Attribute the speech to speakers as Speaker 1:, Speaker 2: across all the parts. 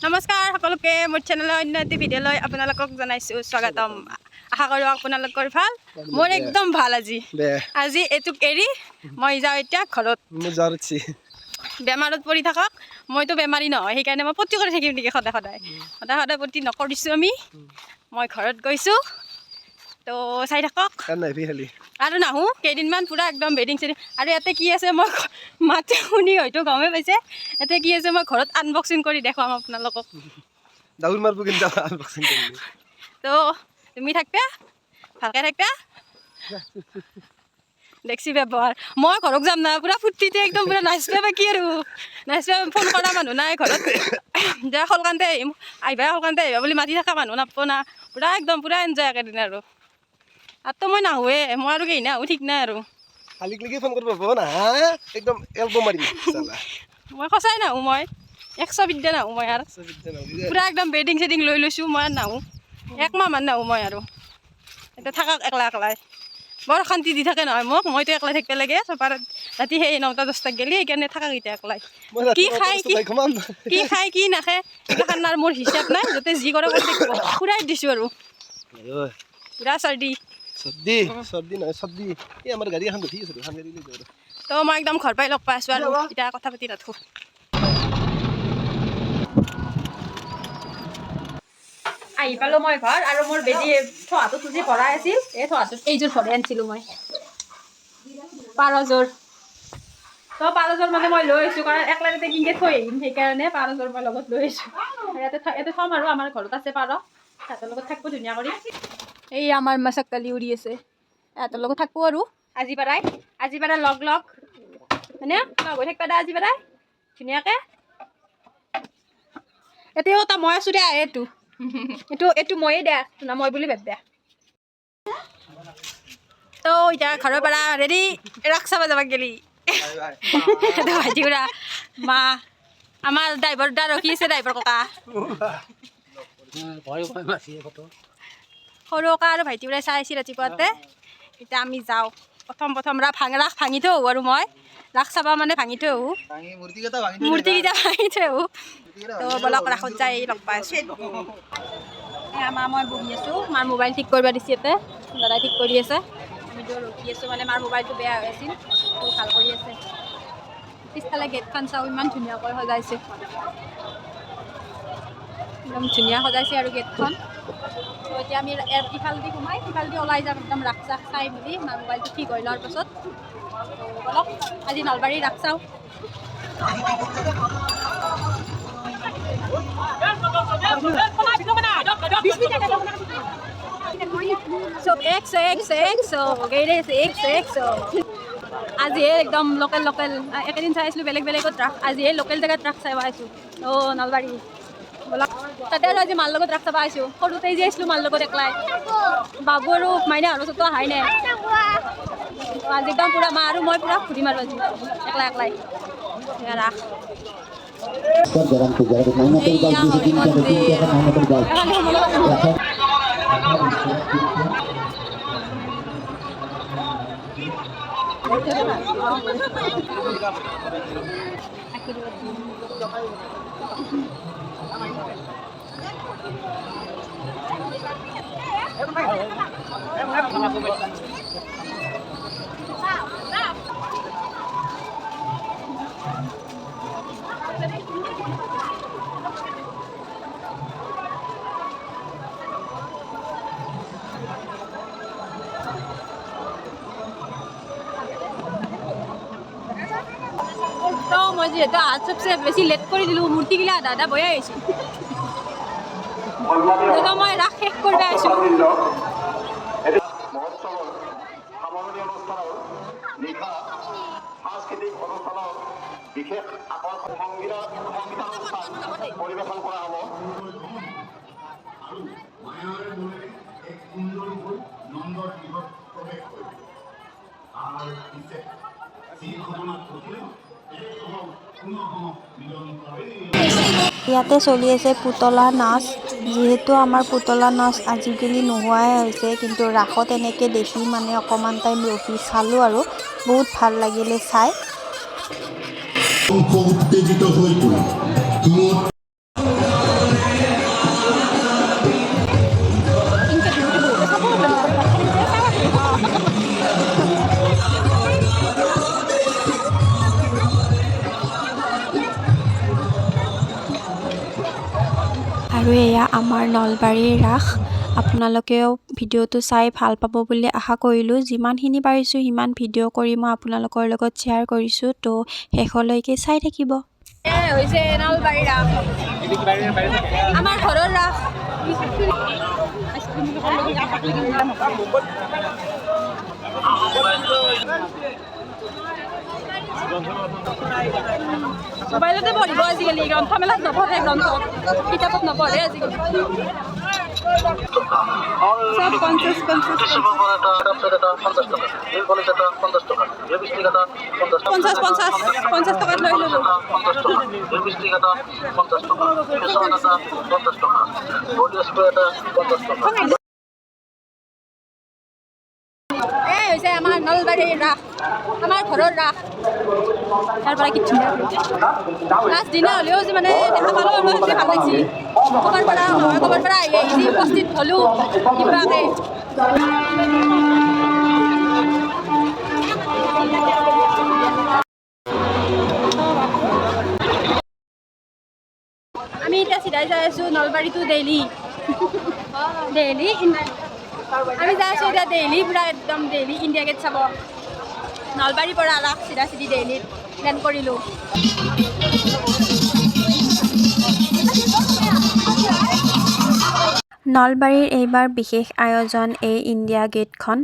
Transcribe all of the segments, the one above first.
Speaker 1: নমস্কাৰ সকলোকে মোৰ চেনেলৰ অন্য এটি ভিডিঅ'লৈ আপোনালোকক জনাইছোঁ স্বাগতম। আশা কৰোঁ আপোনালোকৰ ভাল। মোৰ একদম ভাল আজি এইটোক এৰি মই যাওঁ এতিয়া ঘৰত। বেমাৰত পৰি থাকক, মইতো বেমাৰী নহয়, সেইকাৰণে মই পতি কৰি থাকিম নেকি সদায় সদায় পতি নকৰিছোঁ আমি। মই ঘৰত গৈছোঁ তো চাই থাকক আৰু নাহোঁ কেইদিনমান পূৰা একদম বেডিং চেডিং। আৰু ইয়াতে কি আছে মই মাতে শুনি হয়তো গমেই পাইছে ইয়াতে কি আছে মই ঘৰত আনবক্সিং কৰি দেখুৱাম আপোনালোকক। তো তুমি থাকবা ভালকৈ থাকবা দেখছি ব্যৱহাৰ। মই ঘৰত যাম না পূৰা ফূৰ্তিতে একদম পূৰা নাচবা বাকী আৰু নাচবা। ফোন কৰা মানুহ নাই ঘৰত যা সলকান্তে আহিবা সলকান্তে আহিবা বুলি মাতি থকা মানুহ নাপাব না। পূৰা একদম পূৰা এনজয় একেদিন আৰু তো মই নাহোৱে। মই আৰু কেই নাহোঁ ঠিক নাই আৰু মই সঁচাই নাহোঁ। মই 100 বিদ্যা নাহোঁ মই আৰু পূৰা একদম বেডিং চেডিং লৈ লৈছোঁ। মই আৰু নাহোঁ, 1 মাহমান নাহোঁ মই আৰু। এতিয়া থাকক একলা একলাই বৰ শান্তি দি থাকে নহয় মোক। মইতো একলাই থাকিব লাগে চপাৰত ৰাতি সেই 9টা 10টাত গ'লে, সেইকাৰণে থাকক এতিয়া একলাই। কি খাই কি নাখায় এইগিলাখান আৰু মোৰ হিচাপ নাই। যাতে যি কৰে কৰি থাকিব। ফুৰাই দিছোঁ আৰু পূৰা চৰ্দি তো মই একদম ঘৰ পাই লগ পাই আছোঁ আৰু এতিয়া কথা পাতি নাথাকোঁ। আহি পালোঁ মই ঘৰ আৰু মোৰ বেজি থোৱাটোত যি ভৰাই আছিল এই থোৱাটোত এইযোৰ ভৰাই আনিছিলোঁ মই পাৰযোৰ। তো পাৰযোৰ মানে মই লৈ আহিছোঁ কাৰণ একলা তাতে কিনকৈ থৈ আহিম, সেইকাৰণে পাৰযোৰ মই লগত লৈ আহিছোঁ। ইয়াতে থ'ম আৰু আমাৰ ঘৰত আছে পাৰ, সিহঁতৰ লগত থাকিব ধুনীয়া কৰি। এই আমাৰ মাছকালি উৰি আছে, সিহঁতৰ লগত থাকিব আৰু আজি পৰাই লগ মানে লগ হৈ থাকিবা দে আজি পৰাই ধুনীয়াকৈ। এতিয়াও এটা মই আছোঁ দে এইটো ময়ে দে না মই বুলি ভাব দে। তো এতিয়া ঘৰৰ পৰা ৰেডি ৰাস চাব যাব গেলি ভাইটি খুৰা মা আমাৰ ড্ৰাইভাৰ দা ৰখি আছে। ড্ৰাইভাৰ ককা সৰু ককা আৰু ভাইটি খুৰাই চাই আহিছে ৰাতিপুৱাতে। এতিয়া আমি যাওঁ প্ৰথম ৰাস ভাঙি থৈ আহোঁ আৰু মই ৰাস চাব মানে ভাঙি থৈ আহোঁ, মূৰ্তিকেইটা ভাঙি থৈ আহোঁ। তো বলক ৰাসত যাই লগ পাই আছোঁ। মা মই বহি আছোঁ, মাৰ মোবাইল ঠিক কৰিব দিছে। ইয়াতে দাদাই ঠিক কৰি আছে, আমিতো ৰখি আছোঁ মানে মাৰ মোবাইলটো বেয়া হৈ আছিল তো ভাল কৰি আছে। পিছফালে গেটখন চাওঁ ইমান ধুনীয়াকৈ সজাইছে, একদম ধুনীয়া সজাইছে আৰু গেটখন। তো এতিয়া আমি ইফালেদি সোমাই সিফালেদি ওলাই যাম একদম ৰাস চাস চাই মেলি মাৰ মোবাইলটো ঠিক হৈ লোৱাৰ পাছত। তো বলক আজি নলবাৰীৰ ৰাস চাওঁ। আজি একদম লোকেল একেদিন চাই আছিলোঁ বেলেগ ৰাস, আজি এই লোকেল জেগাত ৰাস চাই আহিছোঁ। অঁ নলবাৰী বলক তাতে আৰু আজি মাৰ লগত ৰাস চাব আহিছোঁ। সৰুতেই যে আহিছিলোঁ মাৰ লগত একলাই, বাবু আৰু মাইনা আৰু চবতো অহাই নাই। আজি একদম পূৰা মা আৰু মই পূৰা ঘূৰিম আৰু আজি একলাই ৰাস। তো মই যিহেতু আজ চবচে বেছি লেট কৰি দিলোঁ, মূৰ্তিগিলা আধা বয়াই আহিছোঁ। তো মই ৰাস শেষ কৰিব আহিছোঁ।
Speaker 2: ইয়াতে চলি আছে পুতলা নাচ। যিহেতু আমাৰ পুতলা নাচ আজিকালি নোহোৱাই হৈছে, কিন্তু ৰাসত এনেকৈ দেখি মানে অকণমান টাইম ৰখি চালোঁ আৰু বহুত ভাল লাগিলে চাই।
Speaker 3: উত্তেজিত হৈ পৰি
Speaker 2: আৰু এয়া আমাৰ নলবাৰীৰ ৰাস। আপোনালোকেও ভিডিঅ'টো চাই ভাল পাব বুলি আশা কৰিলোঁ। যিমানখিনি পাৰিছোঁ সিমান ভিডিঅ' কৰি মই আপোনালোকৰ লগত শ্বেয়াৰ কৰিছোঁ। তো শেষলৈকে চাই থাকিব।
Speaker 1: হৈছে নলবাৰীৰ ৰাস, আমাৰ ঘৰৰ ৰাস। মোবাইলতে পঢ়িব আজিকালি, গ্ৰন্থমেলাত নপঢ়ে, গ্ৰন্থত কিতাপত নপঢ়ে আজিকালি। চব 50 টকাত লৈ ল'লোঁ। হৈছে আমাৰ নলবাৰীৰ ৰাস, আমাৰ ঘৰৰ ৰাস। তাৰ পৰা কি ধুনীয়া লাষ্ট দিনা হ'লেও যে মানে দেখা পালোঁ আৰু সেইটো ভাল লাগিছে। ক'ৰবাৰ পৰা আহি উপস্থিত হ'লোঁ কিবাকৈ। আমি এতিয়া চিধাই যাই আছোঁ নলবাৰী টু দেলহি। আমি যাই আছোঁ এতিয়া দেলহি, পূৰা একদম দেলহি ইণ্ডিয়া গেট চাব। নলবাৰীৰ পৰা ৰাস চিধা চিধি দেলহিত প্লেন কৰিলোঁ।
Speaker 2: নলবাৰীৰ এইবাৰ বিশেষ আয়োজন এই ইণ্ডিয়া গেটখন।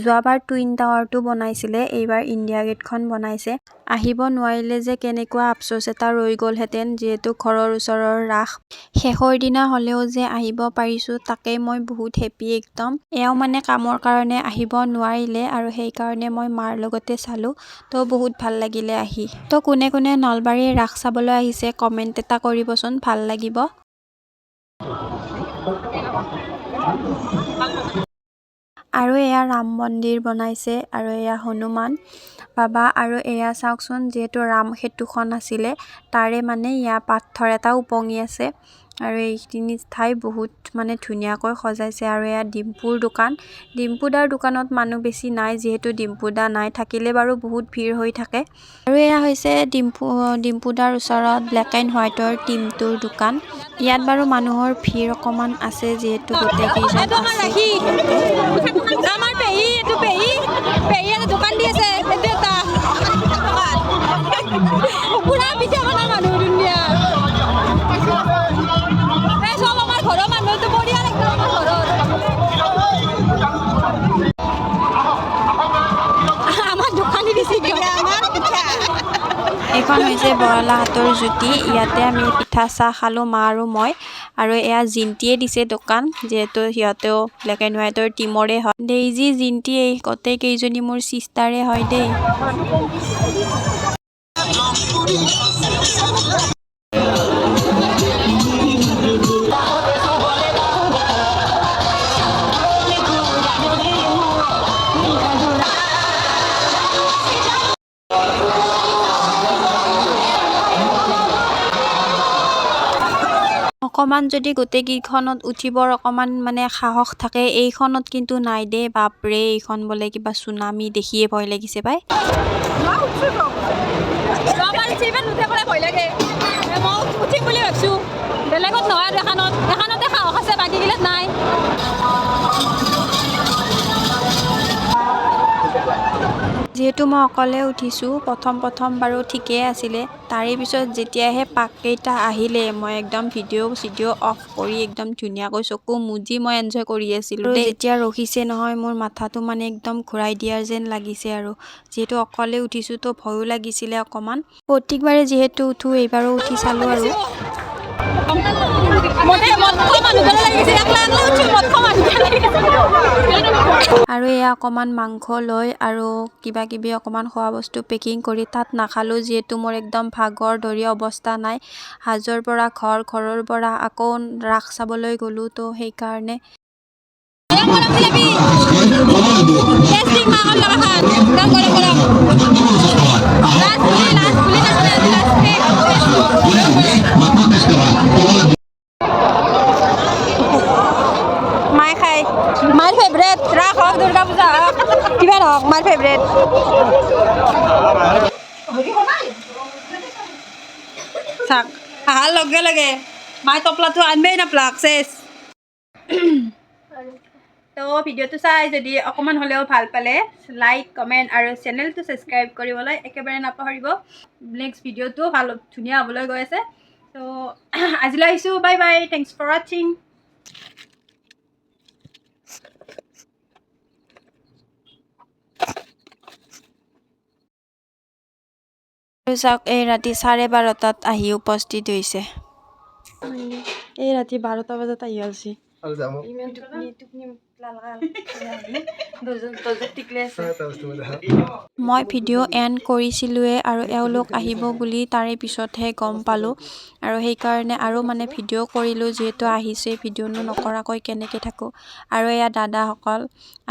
Speaker 2: যোৱাবাৰ টুইন টাৱাৰটো বনাইছিলে, এইবাৰ ইণ্ডিয়া গেটখন বনাইছে। আহিব নোৱাৰিলে যে কেনেকুৱা আফচোচ এটা ৰৈ গ'লহেঁতেন, যিহেতু ঘৰৰ ওচৰৰ ৰাস। শেষৰ দিনা হ'লেও যে আহিব পাৰিছোঁ তাকে মই বহুত হেপী একদম। এওঁ মানে কামৰ কাৰণে আহিব নোৱাৰিলে আৰু সেইকাৰণে মই মাৰ লগতে চালোঁ। তো বহুত ভাল লাগিলে আহি। তো কোনে কোনে নলবাৰীৰ ৰাস চাবলৈ আহিছে কমেণ্ট এটা কৰিবচোন, ভাল লাগিব। আৰু এয়া ৰাম মন্দিৰ বনাইছে আৰু এয়া হনুমান বাবা। আৰু এয়া চাওকচোন, যিহেতু ৰাম সেতুখন আছিলে তাৰে মানে এয়া পাথৰ এটা উপঙি আছে। আৰু এইখিনি ঠাই বহুত মানে ধুনীয়াকৈ সজাইছে। আৰু এয়া ডিম্পুৰ দোকান। ডিম্পু দাৰ দোকানত মানুহ বেছি নাই, যিহেতু ডিম্পু দা নাই, থাকিলে বাৰু বহুত ভিৰ হৈ থাকে। আৰু এয়া হৈছে ডিম্পু দাৰ ওচৰত ব্লেক এণ্ড হোৱাইটৰ টিমটোৰ দোকান। ইয়াত বাৰু মানুহৰ ভিৰ অকণমান আছে, যিহেতু গোটেইকেইজন আছে ইয়াতে।
Speaker 1: আমাৰ পেহী এটা দোকান দি আছে, সেইটো এটা পুৰা পিঠা বনাৰ মানুহ ধুনীয়া। চব আমাৰ ঘৰৰ মানুহটো পৰিয়াল একদম আমাৰ ঘৰৰ। আমাৰ দোকানী দিছে আমাৰ পিঠা।
Speaker 2: এইখন হৈছে বৰলাহাটৰ জ্যোতি। ইয়াতে আমি পিঠা চাহ খালোঁ, মা আৰু মই। আৰু এয়া জিন্তিয়ে দিছে দোকান, যিহেতু সিহঁতেও ব্লেক এণ্ড হোৱাইটৰ টিমৰে হয়। ডেইজি, জিন্তি এই গোটেই কেইজনী মোৰ ছিষ্টাৰে হয় দেই। অকণমান যদি গোটেইকেইখনত উঠিবৰ অকণমান মানে সাহস থাকে, এইখনত কিন্তু নাই দেই। বাপৰে, এইখন বোলে কিবা চুনামি, দেখিয়ে ভয় লাগিছে পাই।
Speaker 1: ভয় লাগে, মই উঠিম বুলি ভাবিছোঁ। বেলেগত নহয় আৰু এখনতে সাহস আছে, বাকীগিলাত নাই।
Speaker 2: যিহেতু মই অকলে উঠিছোঁ, প্ৰথম বাৰু ঠিকেই আছিলে। তাৰে পিছত যেতিয়াহে পাককেইটা আহিলে, মই একদম ভিডিঅ' অফ কৰি একদম ধুনীয়াকৈ চকু মুজি মই এনজয় কৰি আছিলোঁ। যেতিয়া ৰখিছে নহয়, মোৰ মাথাটো মানে একদম ঘূৰাই দিয়াৰ যেন লাগিছে। আৰু যিহেতু অকলে উঠিছোঁ তো ভয়ো লাগিছিলে অকণমান। প্ৰত্যেকবাৰে যিহেতু উঠোঁ, এইবাৰো উঠি চালোঁ আৰু। আৰু এয়া অকণমান মাংস লৈ আৰু কিবা কিবি অকণমান খোৱা বস্তু পেকিং কৰি তাত নাখালোঁ, যিহেতু মোৰ একদম ভাগৰ ধৰি অৱস্থা নাই। হাজোৰ পৰা ঘৰৰ পৰা আকৌ ৰাস চাবলৈ গ'লোঁ, তো সেইকাৰণে।
Speaker 1: মায়ে খাই, মাৰ ফেভৰেট। ৰাস হওক, দুৰ্গা পূজা হওক, কিবা হওক, মাৰ ফেভৰেট। চাওক, আহাৰ লগে লগে মায়ে টপলাটো আনবেই নাপলাক চেছ তো ভিডিঅ'টো চাই যদি অকণমান হ'লেও ভাল পালে লাইক কমেণ্ট আৰু চেনেলটো ছাবস্ক্ৰাইব কৰিবলৈ একেবাৰে নাপাহৰিব নেক্সট ভিডিঅ'টো ভাল ধুনীয়া হ'বলৈ গৈ আছে তো আজিলৈ আহিছোঁ বাই বাই থেংকছ ফৰ ৱাচিং
Speaker 2: চাওক এই ৰাতি 12:30 আহি উপস্থিত হৈছে
Speaker 1: এই ৰাতি 12টা বজাত আহি আছে
Speaker 2: মই ভিডিঅ' এণ্ড কৰিছিলোঁৱে আৰু এওঁলোক আহিব বুলি তাৰে পিছতহে গম পালোঁ আৰু সেইকাৰণে আৰু মানে ভিডিঅ' কৰিলোঁ যিহেতু আহিছে ভিডিঅ'নো নকৰাকৈ কেনেকৈ থাকোঁ আৰু এয়া দাদাসকল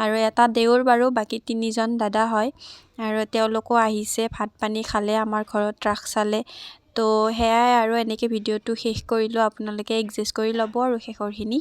Speaker 2: আৰু এটা দেউৰ বাৰু বাকী 3জন দাদা হয় আৰু তেওঁলোকো আহিছে ভাত পানী খালে আমাৰ ঘৰত ৰাস চালে তো সেয়াই আৰু এনেকৈ ভিডিঅ'টো শেষ কৰিলোঁ আপোনালোকে এডজাষ্ট কৰি ল'ব আৰু শেষৰখিনি